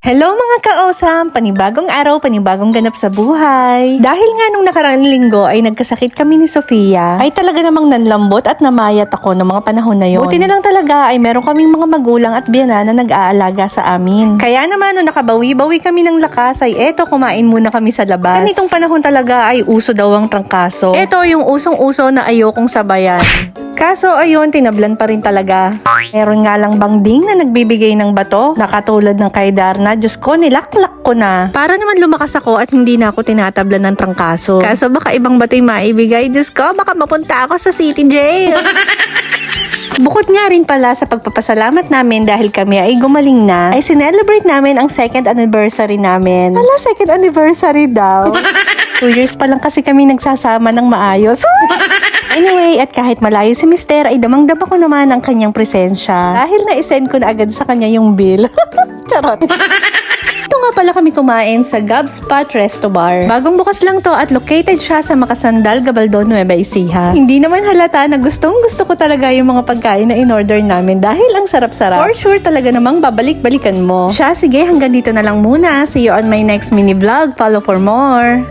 Hello mga kaosam! Panibagong araw, panibagong ganap sa buhay. Dahil nga nung nakaraang linggo ay nagkasakit kami ni Sofia, ay talaga namang nanlambot at namayat ako ng mga panahon na yon. Buti na lang talaga ay meron kaming mga magulang at biyana na nag-aalaga sa amin. Kaya naman nung nakabawi-bawi kami ng lakas ay eto, kumain muna kami sa labas. Ganitong panahon talaga ay uso daw ang trangkaso. Eto yung usong-uso na ayokong sabayan. Kaso ayun, tinablan pa rin talaga. Meron nga lang bangding na nagbibigay ng bato, na katulad ng kay Darna. Diyos ko, nilaklak ko na. Para naman lumakas ako at hindi na ako tinatablan ng trangkaso. Kaso baka ibang bato yung maibigay. Diyos ko, baka mapunta ako sa city jail. Bukod nga rin pala sa pagpapasalamat namin dahil kami ay gumaling na, ay sinelebrate namin ang 2nd anniversary namin. Hala, 2nd anniversary daw. 2 years pa lang kasi kami nagsasama ng maayos. Anyway, at kahit malayo si Mister, ay damang-dama ko naman ang kanyang presensya. Dahil na-send ko na agad sa kanya yung bill. Charot. Ito nga pala kami kumain sa Gab Spot Resto Bar. Bagong bukas lang to at located siya sa Makasandal, Gabaldon, Nueva Ecija. Hindi naman halata na gustong-gusto ko talaga yung mga pagkain na in-order namin dahil ang sarap-sarap. For sure talaga namang babalik-balikan mo. Siya, sige, hanggang dito na lang muna. See you on my next mini vlog. Follow for more.